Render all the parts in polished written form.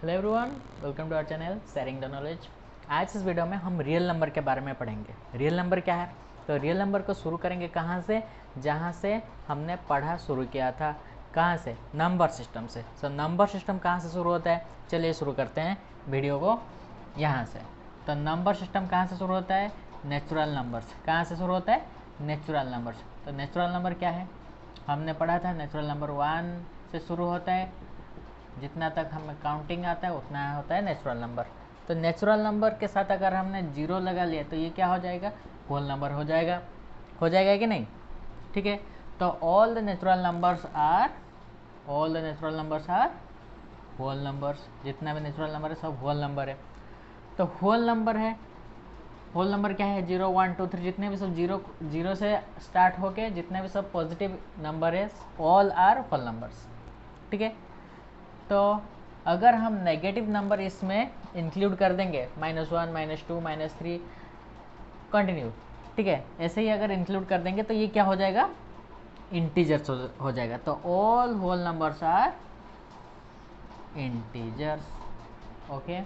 Hello everyone, welcome to our channel sharing the knowledge. आज इस video में हम रियल नंबर के बारे में पढ़ेंगे। रियल नंबर क्या है? तो रियल नंबर को शुरू करेंगे कहाँ से? जहाँ से हमने पढ़ा शुरू किया था। कहाँ से? नंबर सिस्टम से। सो नंबर सिस्टम कहाँ से शुरू होता है? चलिए शुरू करते हैं वीडियो को यहाँ से। तो नंबर सिस्टम कहाँ से शुरू होता है? Natural numbers. कहाँ से शुरू होता है? Natural numbers. तो नेचुरल नंबर क्या है? हमने पढ़ा था नेचुरल नंबर 1 से शुरू होता है। जितना तक हमें काउंटिंग आता है उतना होता है नेचुरल नंबर। तो नेचुरल नंबर के साथ अगर हमने जीरो लगा लिया तो ये क्या हो जाएगा? होल नंबर हो जाएगा। हो जाएगा कि नहीं? ठीक है। तो all the natural numbers are whole numbers. जितना भी नेचुरल नंबर है सब होल नंबर है। तो होल नंबर है। होल नंबर क्या है? 0 1 2 3 जितने भी सब जीरो से स्टार्ट होके जितने भी सब पॉजिटिव नंबर है ऑल आर होल नंबर्स। ठीक है। तो अगर हम नेगेटिव नंबर इसमें इंक्लूड कर देंगे -1 -2 -3 कंटिन्यू, ठीक है, ऐसे ही अगर इंक्लूड कर देंगे तो ये क्या हो जाएगा? इंटीजर्स हो जाएगा। तो all whole numbers are integers. Okay.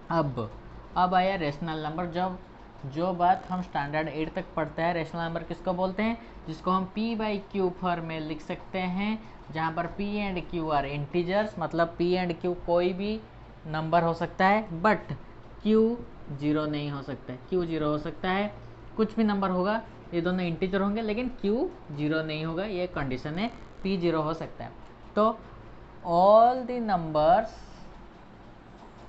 अब आया रेशनल नंबर। जब जो बात हम स्टैंडर्ड 8 तक पढ़ते हैं, रेशनल नंबर किसको बोलते हैं? जिसको हम p/q फॉर्म में लिख सकते हैं, जहाँ पर p and q are integers. मतलब p एंड q कोई भी नंबर हो सकता है, बट q जीरो नहीं हो सकता है। q जीरो हो सकता है, कुछ भी नंबर होगा, ये दोनों इंटीजर होंगे, लेकिन q जीरो नहीं होगा, ये कंडीशन है। p जीरो हो सकता है। तो all the numbers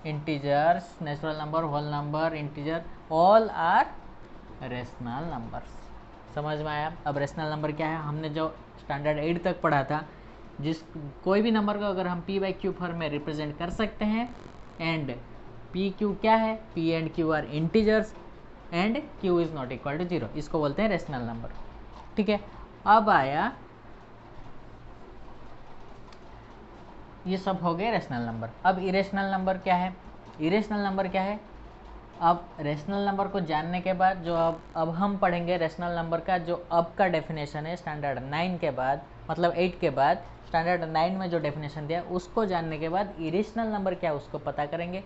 integers, natural number, whole number, integer, all are rational numbers. समझ में आया? अब रेशनल नंबर क्या है? हमने जो स्टैंडर्ड 8 तक पढ़ा था, जिस कोई भी नंबर को अगर हम p/q फॉर्म में रिप्रेजेंट कर सकते हैं, एंड p/q क्या है? p and q are integers and q is not equal to 0, इसको बोलते हैं रेशनल नंबर। ठीक है। अब आया, ये सब हो गए रेशनल नंबर। अब इरेशनल नंबर क्या है? इरेशनल नंबर क्या है? अब रेशनल नंबर को जानने के बाद जो अब हम पढ़ेंगे रेशनल नंबर का जो अब का डेफिनेशन है स्टैंडर्ड 9 के बाद, मतलब 8 के बाद स्टैंडर्ड 9 में जो डेफिनेशन दिया उसको जानने के बाद इरेशनल नंबर क्या है उसको पता करेंगे,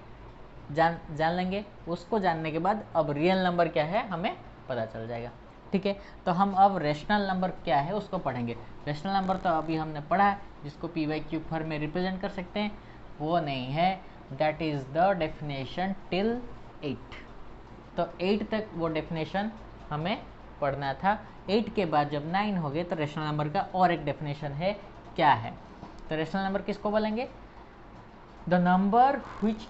जान लेंगे। उसको जानने के बाद अब रियल नंबर क्या है हमें पता चल जाएगा। ठीक है। तो हम अब रेशनल नंबर क्या है उसको पढ़ेंगे। रेशनल नंबर तो अभी हमने पढ़ा है, जिसको p/q फॉर्म में रिप्रेजेंट कर सकते हैं, वो नहीं है। That is the definition till 8। तो 8 तक वो डेफिनेशन हमें पढ़ना था। 8 के बाद जब 9 हो गए तो रेशनल नंबर का और एक डेफिनेशन है। क्या है? तो रेशनल नंबर किसको बोलेंगे? The number which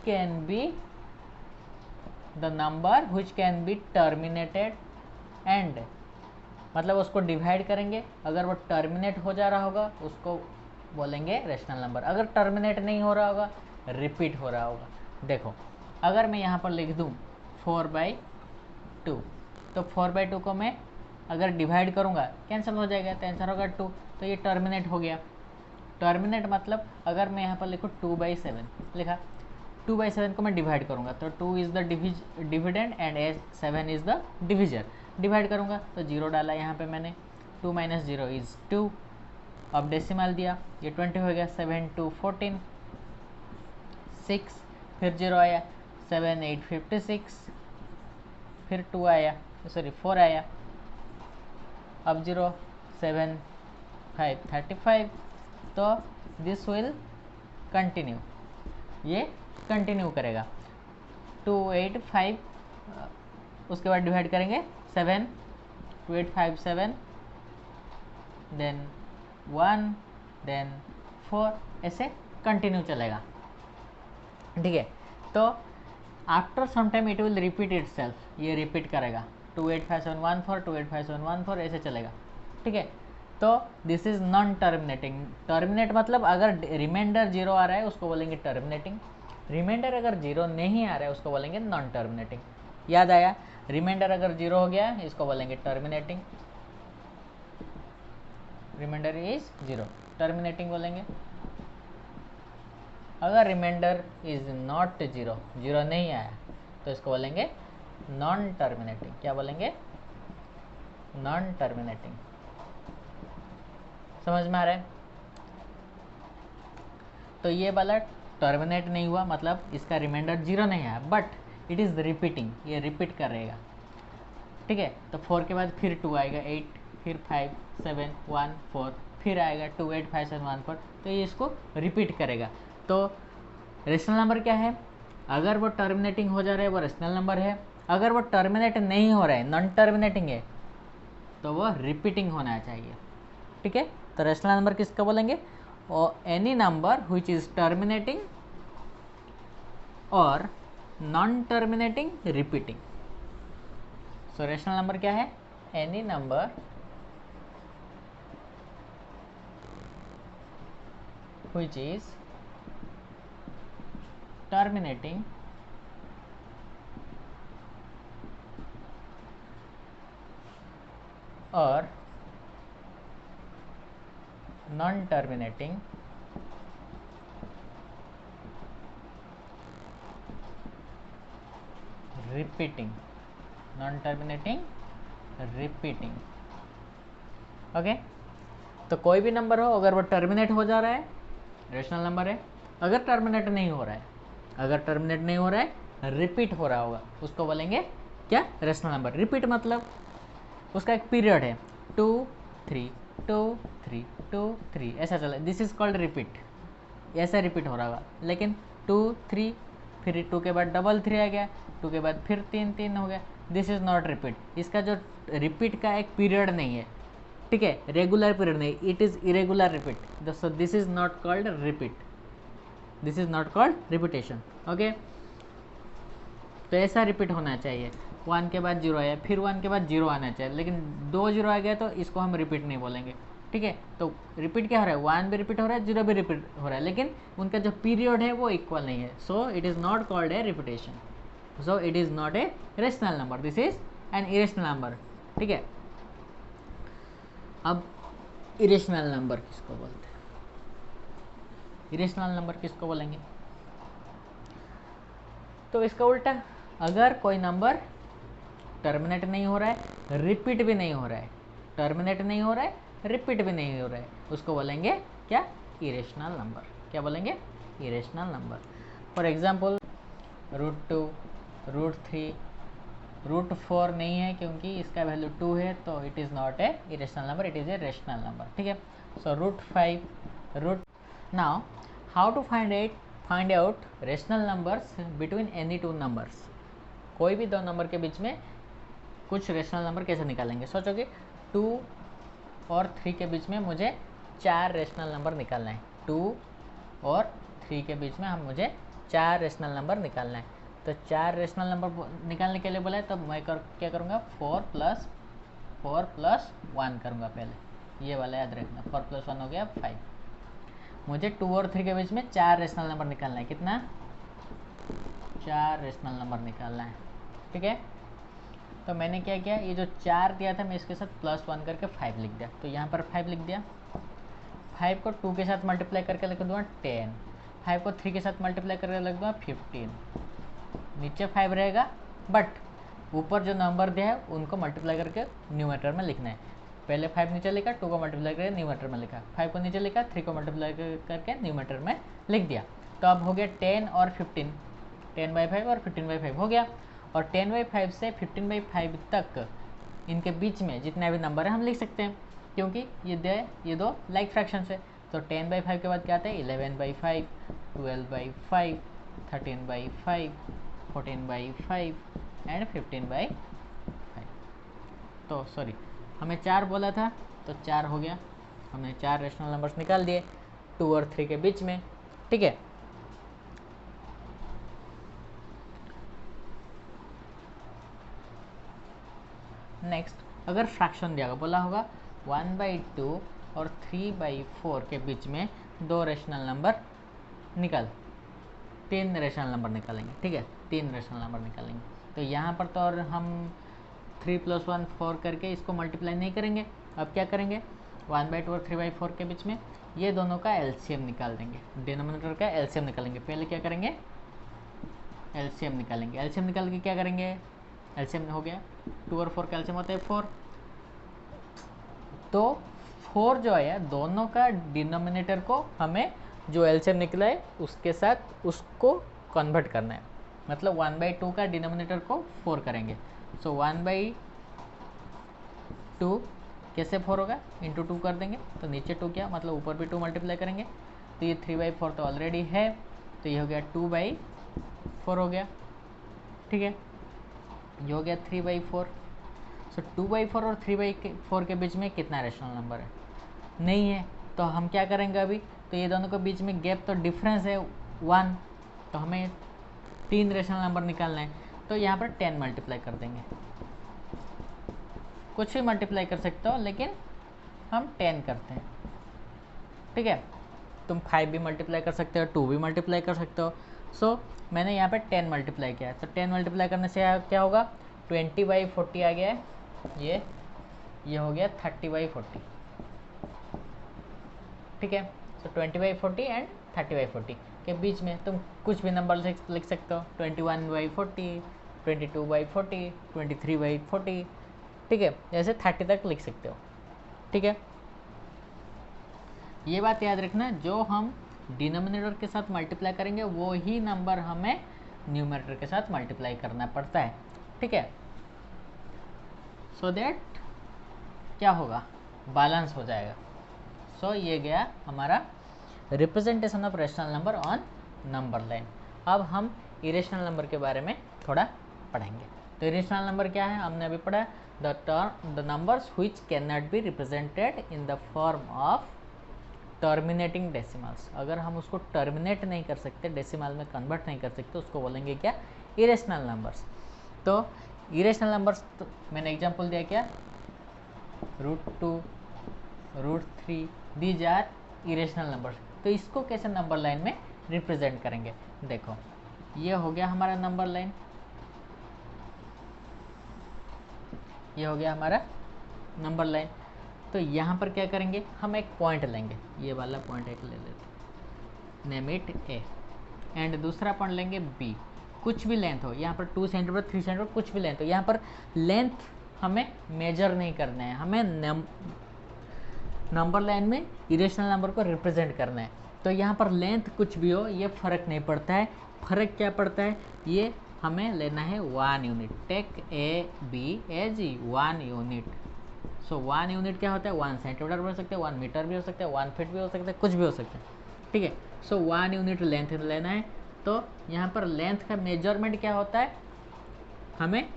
can be terminated and, मतलब उसको डिवाइड करेंगे, अगर वो टर्मिनेट हो जा रहा होगा उसको बोलेंगे रेशनल नंबर। अगर टर्मिनेट नहीं हो रहा होगा, रिपीट हो रहा होगा। देखो, अगर मैं यहाँ पर लिख दूँ 4/2, तो 4/2 को मैं अगर डिवाइड करूँगा कैंसिल हो जाएगा, तो आंसर होगा 2। तो ये टर्मिनेट हो गया। टर्मिनेट मतलब अगर मैं यहाँ पर लिखूँ 2/7 लिखा, 2/7 को मैं डिवाइड करूँगा तो 2 is the dividend and 7 is the divisor. Divide करूँगा तो 0 डाला यहाँ पे मैंने, 2 - 0 इज़ 2। अब डेसिमल दिया, ये 20 हो गया। 7 2 14, 6, फिर 0 आया, 7 8 56, फिर 2 आया, सॉरी 4 आया, अब 0 7 5 35। तो दिस विल कंटिन्यू, ये कंटिन्यू करेगा। 2 8 5, उसके बाद डिवाइड करेंगे 7, 2 8 5 7, देन 1, देन 4, ऐसे कंटिन्यू चलेगा। ठीक है। तो after some time it will repeat itself, ये रिपीट करेगा। 2 8 5 7 1 4, 2 8 5 7 1 4, ऐसे चलेगा। ठीक है। तो this is non terminating. Terminate मतलब अगर रिमाइंडर 0 आ रहा है उसको बोलेंगे टर्मिनेटिंग। रिमाइंडर अगर 0 नहीं आ रहा है उसको बोलेंगे नॉन टर्मिनेटिंग। याद आया? रिमाइंडर अगर 0 हो गया इसको बोलेंगे टर्मिनेटिंग। रिमाइंडर इज 0, टर्मिनेटिंग बोलेंगे। अगर रिमाइंडर इज नॉट 0, 0 नहीं आया, तो इसको बोलेंगे नॉन टर्मिनेटिंग। क्या बोलेंगे? Non terminating. समझ में आ रहा है? तो ये वाला टर्मिनेट नहीं हुआ, मतलब इसका रिमाइंडर 0 नहीं आया, बट इट इज़ रिपीटिंग, ये रिपीट करेगा, ठीक है। तो 4 के बाद फिर 2 आएगा, 8, फिर 5 7 1 4, फिर आएगा 2 8 5 7 1 4, तो ये इसको रिपीट करेगा। तो रेशनल नंबर क्या है? अगर वो टर्मिनेटिंग हो जा रहा है वो रेशनल नंबर है, अगर वो टर्मिनेट नहीं हो रहा है, नॉन टर्मिनेटिंग है, तो वो रिपीटिंग होना चाहिए, ठीक है। तो रेशनल नंबर किसका बोलेंगे? और any number which is terminating और नॉन टर्मिनेटिंग रिपीटिंग। सो रेशनल नंबर क्या है? Any number which is terminating or non-terminating repeating, non-terminating repeating, okay. तो कोई भी नंबर हो, अगर वो टर्मिनेट हो जा रहा है रेशनल नंबर है, अगर टर्मिनेट नहीं हो रहा है, अगर टर्मिनेट नहीं हो रहा है, रिपीट हो रहा होगा, उसको बोलेंगे क्या? Rational number. रिपीट मतलब उसका एक पीरियड है, 2 3 2 3 2 3 ऐसा चला, दिस इज कॉल्ड रिपीट, ऐसा रिपीट हो रहा होगा। लेकिन 2 3 फिर 2 के बाद डबल 3 आ गया, 2 के बाद फिर 3 3 हो गया, दिस इज नॉट रिपीट। इसका जो रिपीट का एक पीरियड नहीं है, ठीक है, रेगुलर पीरियड नहीं, it is irregular repeat, so this is not called repeat, this is not called repetition, okay. तो ऐसा रिपीट होना चाहिए, 1 के बाद 0 आया, फिर 1 के बाद 0 आना चाहिए, लेकिन 2 0 आ गया तो इसको हम रिपीट नहीं बोलेंगे, ठीक है। तो रिपीट क्या हो रहा है? 1 भी रिपीट हो रहा है, 0 भी रिपीट हो रहा है, लेकिन उनका जो पीरियड है वो इक्वल नहीं है, so it is not called a repetition, so it is not A rational number, this is an irrational number, ठीक है। अब इरेशनल नंबर किसको बोलते हैं? इरेशनल नंबर किसको बोलेंगे? तो इसका उल्टा, अगर कोई नंबर टर्मिनेट नहीं हो रहा है, रिपीट भी नहीं हो रहा है, टर्मिनेट नहीं हो रहा है, रिपीट भी नहीं हो रहा है, उसको बोलेंगे क्या? Irrational number. क्या बोलेंगे? Irrational number. फॉर एग्जाम्पल √2, √3, √4 नहीं है क्योंकि इसका वैल्यू 2 है, तो it is not a irrational number, it is a rational number, ठीक है। So √5 now how to find out rational numbers between any two numbers. कोई भी दो नंबर के बीच में कुछ रेशनल नंबर कैसे निकालेंगे? सोचोगे 2 और 3 के बीच में मुझे 4 रेशनल नंबर निकालना है, 2 और 3 के बीच में मुझे 4 रेशनल नंबर निकालना है। तो 4 रेशनल नंबर निकालने के लिए बोला है, तो मैं क्या करूँगा? 4 + 1 करूँगा पहले, ये वाला याद रखना, 4 + 1 हो गया 5। मुझे 2 और 3 के बीच में 4 रेशनल नंबर निकालना है, कितना? 4 रेशनल नंबर निकालना है, ठीक है। तो मैंने क्या किया, ये जो 4 दिया था मैं इसके साथ +1 करके 5 लिख दिया, तो यहाँ पर 5 लिख दिया। 5 को 2 के साथ मल्टीप्लाई करके लिख दूँगा 10, 5 को 3 के साथ मल्टीप्लाई करके लिख दूँगा 15, नीचे 5 रहेगा, बट ऊपर जो नंबर दिया है उनको मल्टीप्लाई करके न्यूमरेटर में लिखना है। पहले 5 नीचे लिखा, 2 को मल्टीप्लाई करके न्यूमरेटर में लिखा, 5 को नीचे लिखा, 3 को मल्टीप्लाई करके न्यूमरेटर में लिख दिया। तो अब हो गया 10 और 15, 10/5 और 15/5 हो गया। और 10/5 से 15/5 तक इनके बीच में जितने भी नंबर है हम लिख सकते हैं, क्योंकि ये दो लाइक फ्रैक्शन है। तो 10/5 के बाद क्या आता है? 11/5, 12/5, 13/5, 14/5 एंड 15/5। तो सॉरी, हमें 4 बोला था, तो 4 हो गया, हमने 4 रेशनल नंबर्स निकाल दिए 2 और 3 के बीच में, ठीक है। नेक्स्ट, अगर फ्रैक्शन दिया होगा, बोला होगा 1/2 और 3/4 के बीच में 2 रेशनल नंबर निकाल, 3 रेशनल नंबर निकालेंगे, ठीक है, 3 रेशनल नंबर निकालेंगे। तो यहाँ पर तो और हम 3 + 1 4 करके इसको मल्टीप्लाई नहीं करेंगे। अब क्या करेंगे? 1/2 और 3/4 के बीच में ये दोनों का एलसीएम निकाल देंगे, डिनोमिनेटर का एलसीएम निकालेंगे। पहले क्या करेंगे? एलसीएम निकालेंगे। एलसीएम निकाल के क्या करेंगे? एलसीएम हो गया 2 और 4 का एलसीएम होता है 4, तो 4 जो है दोनों का डिनोमिनेटर को हमें जो एलसीएम निकला है उसके साथ उसको कन्वर्ट करना है, मतलब 1/2 का डिनोमिनेटर को 4 करेंगे। सो 1/2 कैसे 4 होगा, इंटू 2 कर देंगे तो नीचे 2 क्या, मतलब ऊपर भी 2 मल्टीप्लाई करेंगे तो ये 3/4 तो ऑलरेडी है, तो ये हो गया 2/4 हो गया। ठीक है, ये हो गया 3/4। सो 2/4 और 3/4 के बीच में कितना रेशनल नंबर है, नहीं है, तो हम क्या करेंगे अभी, तो ये दोनों के बीच में गैप तो डिफरेंस है 1, तो हमें 3 रेशनल नंबर निकालना है, तो यहाँ पर 10 मल्टीप्लाई कर देंगे, कुछ भी मल्टीप्लाई कर सकते हो लेकिन हम 10 करते हैं। ठीक है, तुम 5 भी मल्टीप्लाई कर सकते हो, 2 भी मल्टीप्लाई कर सकते हो। सो मैंने यहाँ पे 10 मल्टीप्लाई किया है, तो 10 मल्टीप्लाई करने से क्या होगा, 20/40 आ गया है, ये हो गया 30/40। ठीक है, सो 20/40 एंड 30/40 के बीच में तुम कुछ भी नंबर लिख सकते हो, 21/40, 22/40, 23/40। ठीक है, ऐसे 30 तक लिख सकते हो। ठीक है, ये बात याद रखना, जो हम डिनोमिनेटर के साथ मल्टीप्लाई करेंगे वो ही नंबर हमें न्यूमरेटर के साथ मल्टीप्लाई करना पड़ता है। ठीक है, सो दैट क्या होगा, बैलेंस हो जाएगा। सो ये गया हमारा representation of rational number on number line. अब हम इरेशनल नंबर के बारे में थोड़ा पढ़ेंगे। तो इरेशनल नंबर क्या है, हमने अभी पढ़ा, the numbers which can not be represented in the form of terminating decimals. अगर हम उसको टर्मिनेट नहीं कर सकते, डेसिमल में कन्वर्ट नहीं कर सकते, उसको बोलेंगे क्या, इरेशनल नंबर्स। तो इरेशनल नंबर्स तो मैंने एग्जांपल दिया क्या, √2, √3, दीज आर इरेशनल नंबर्स। तो इसको कैसे नंबर लाइन में रिप्रेजेंट करेंगे, देखो ये हो गया हमारा नंबर लाइन, ये हो गया हमारा नंबर लाइन। तो यहाँ पर क्या करेंगे, हम एक पॉइंट लेंगे, ये वाला पॉइंट एक ले लेते, नेम इट ए, एंड दूसरा पॉइंट लेंगे बी, कुछ भी लेंथ हो, यहाँ पर 2 सेंटीमीटर 3 सेंटीमीटर कुछ भी लेंथ हो, यहाँ पर लेंथ हमें मेजर नहीं करना है, हमें नंबर लाइन में इरेशनल नंबर को रिप्रेजेंट करना है। तो यहाँ पर लेंथ कुछ भी हो, ये फ़र्क नहीं पड़ता है, फ़र्क क्या पड़ता है, ये हमें लेना है 1 unit, take A B as 1 unit. So 1 unit क्या होता है, 1 सेंटीमीटर भी हो सकता है, 1 मीटर भी हो सकता है, 1 फीट भी हो सकता है, कुछ भी हो सकता है। ठीक है, सो 1 यूनिट लेंथ लेना है। तो यहाँ पर लेंथ का मेजरमेंट क्या होता है, हमें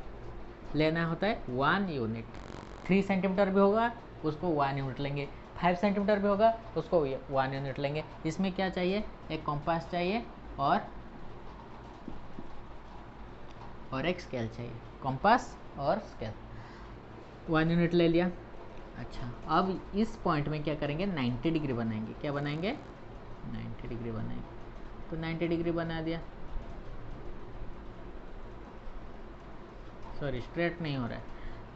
लेना होता है 1 यूनिट। 3 सेंटीमीटर भी होगा उसको 1 यूनिट लेंगे, 5 सेंटीमीटर भी होगा उसको 1 यूनिट लेंगे। इसमें क्या चाहिए, एक कॉम्पास चाहिए और एक स्केल चाहिए, कॉम्पास और स्केल। 1 यूनिट ले लिया। अच्छा, अब इस पॉइंट में क्या करेंगे, 90 डिग्री बनाएंगे, क्या बनाएंगे, 90 डिग्री बनाएंगे। तो 90 डिग्री बना दिया, सॉरी स्ट्रेट नहीं हो रहा है।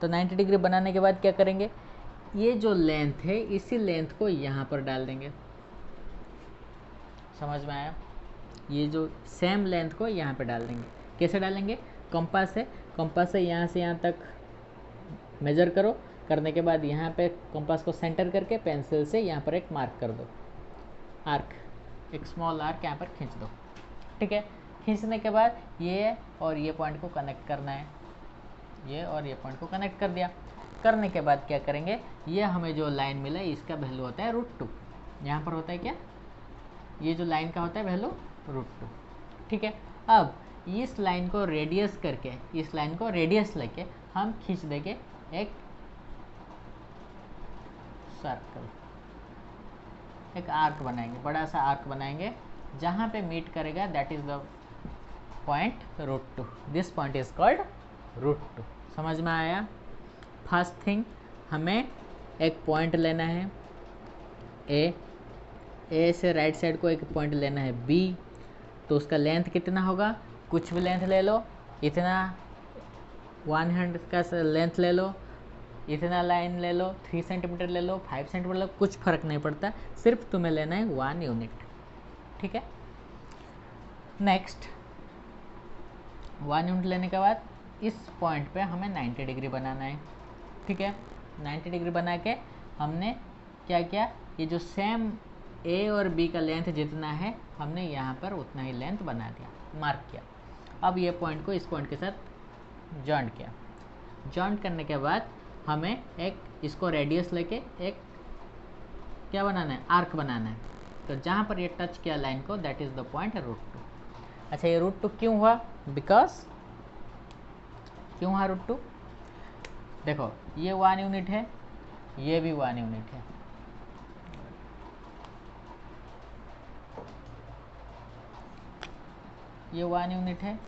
तो 90 डिग्री बनाने के बाद क्या करेंगे, ये जो लेंथ है इसी लेंथ को यहाँ पर डाल देंगे, समझ में आया, ये जो सेम लेंथ को यहाँ पे डाल देंगे। कैसे डालेंगे, कंपास से यहाँ से यहाँ तक मेजर करो, करने के बाद यहाँ पे कंपास को सेंटर करके पेंसिल से यहाँ पर एक मार्क कर दो, आर्क, एक स्मॉल आर्क यहाँ पर खींच दो। ठीक है, खींचने के बाद ये और ये पॉइंट को कनेक्ट करना है, ये और ये पॉइंट को कनेक्ट कर दिया। करने के बाद क्या करेंगे, ये हमें जो लाइन मिला है इसका वैल्यू होता है √2, यहाँ पर होता है क्या, ये जो लाइन का होता है वैल्यू √2। ठीक है, अब इस लाइन को रेडियस करके, इस लाइन को रेडियस लेके हम खींच देंगे एक सर्कल, एक आर्क बनाएंगे, बड़ा सा आर्क बनाएंगे, जहाँ पे मीट करेगा that is the point √2, this point is called √2। समझ में आया। फर्स्ट थिंग, हमें एक पॉइंट लेना है ए से राइट साइड को एक पॉइंट लेना है बी, तो उसका लेंथ कितना होगा, कुछ भी लेंथ ले लो, इतना 1 हैंड का लेंथ ले लो, इतना लाइन ले लो, 3 सेंटीमीटर ले लो, 5 सेंटीमीटर ले लो, कुछ फर्क नहीं पड़ता, सिर्फ तुम्हें लेना है 1 यूनिट। ठीक है, नेक्स्ट 1 यूनिट लेने के बाद इस पॉइंट पे हमें 90 डिग्री बनाना है। ठीक है, 90 डिग्री बना के हमने क्या किया, ये जो सेम ए और बी का लेंथ जितना है हमने यहाँ पर उतना ही लेंथ बना दिया, मार्क किया। अब ये पॉइंट को इस पॉइंट के साथ जॉइंट किया। जॉइंट करने के बाद हमें एक इसको रेडियस लेके एक क्या बनाना है, आर्क बनाना है। तो जहाँ पर ये टच किया लाइन को, दैट इज द पॉइंट √2। अच्छा, ये √2 क्यों हुआ? बिकॉज क्यों हुआ √2? देखो ये 1 यूनिट है, ये भी 1 यूनिट है। ये 1 यूनिट है,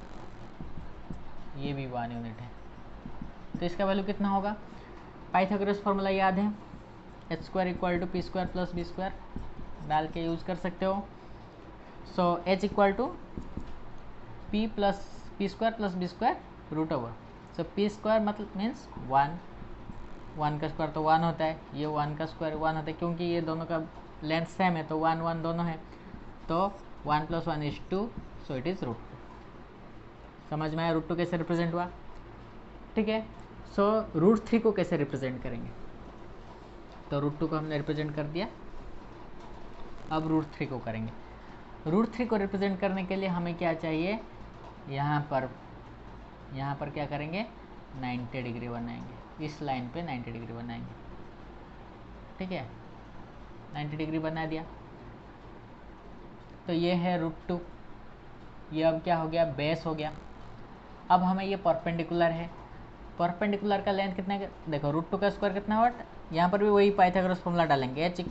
ये भी 1 यूनिट है। तो इसका वैल्यू कितना होगा? पाइथागोरस फॉर्मूला याद है, h² = p² + b² डाल के यूज कर सकते हो। सो h = p + p² + b² √over। सो p² मतलब मीन्स 1 का स्क्वायर तो 1 होता है, ये 1 का स्क्वायर 1 होता है, क्योंकि ये दोनों का लेंथ सेम है तो 1 1 दोनों है। तो 1 + 1 = 2, सो इट इज़ √2। समझ में आया √2 कैसे रिप्रेजेंट हुआ? ठीक है। सो √3 को कैसे रिप्रेजेंट करेंगे? तो √2 को हमने रिप्रेजेंट कर दिया, अब √3 को करेंगे। √3 को रिप्रेजेंट करने के लिए हमें क्या चाहिए? यहाँ पर क्या करेंगे? 90 डिग्री बनाएंगे, इस लाइन पे 90 डिग्री बनाएंगे। ठीक है, 90 डिग्री बना दिया। तो ये है √2, ये अब क्या हो गया? बेस हो गया। अब हमें ये परपेंडिकुलर है, परपेंडिकुलर का लेंथ कितना है? देखो √2 का स्क्वायर कितना हुआ? यहाँ पर भी वही पाइथागोरस फॉर्मूला डालेंगे, h =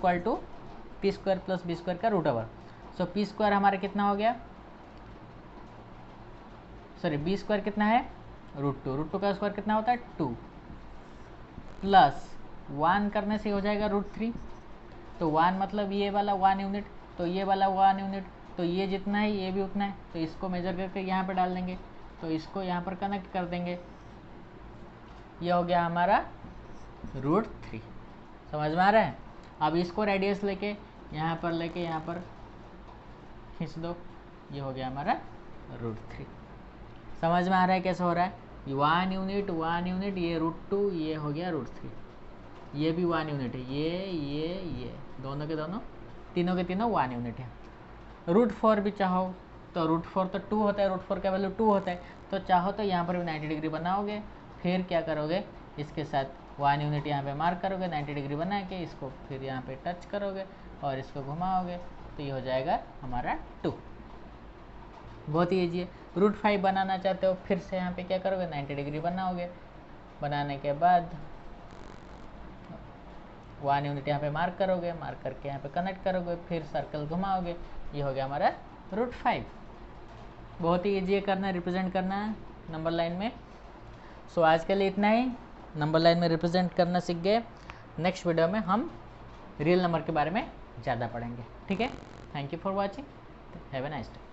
p² + b² का √over। सो p² हमारा कितना हो गया? सॉरी, b² कितना है? √2 का स्क्वायर कितना होता है? 2 प्लस 1 करने से हो जाएगा √3। तो 1 मतलब ये वाला 1 यूनिट, तो ये वाला 1 यूनिट, तो ये जितना है ये भी उतना है। तो इसको मेजर करके यहाँ पे डाल देंगे, तो इसको यहाँ पर कनेक्ट कर देंगे। ये हो गया हमारा √3। समझ में आ रहा है? अब इसको रेडियस लेके यहाँ पर खींच दो, ये हो गया हमारा √3। समझ में आ रहा है कैसे हो रहा है? 1 यूनिट 1 यूनिट, ये √2, ये हो गया √3। ये भी 1 यूनिट है, ये दोनों के दोनों, तीनों के तीनों 1 यूनिट है। √4 भी चाहो तो √4 तो 2 होता है, √4 का वैल्यू 2 होता है। तो चाहो तो यहाँ पर भी 90 डिग्री बनाओगे, फिर क्या करोगे? इसके साथ 1 यूनिट यहाँ पे मार्क करोगे, 90 डिग्री बना के इसको फिर यहाँ पे टच करोगे और इसको घुमाओगे, तो ये हो जाएगा हमारा 2। बहुत ही ईजी है। √5 बनाना चाहते हो, फिर से यहाँ पे क्या करोगे? 90 डिग्री बनाओगे, बनाने के बाद 1 यूनिट यहाँ पे मार्क करोगे, मार्क करके यहाँ पे कनेक्ट करोगे, फिर सर्कल घुमाओगे, ये हो गया हमारा √5। बहुत ही ईजी है करना, रिप्रेजेंट करना है नंबर लाइन में। सो आज के लिए इतना ही, नंबर लाइन में रिप्रेजेंट करना सीख गए। नेक्स्ट वीडियो में हम रियल नंबर के बारे में ज़्यादा पढ़ेंगे। ठीक है, thank you for watching, have a nice day.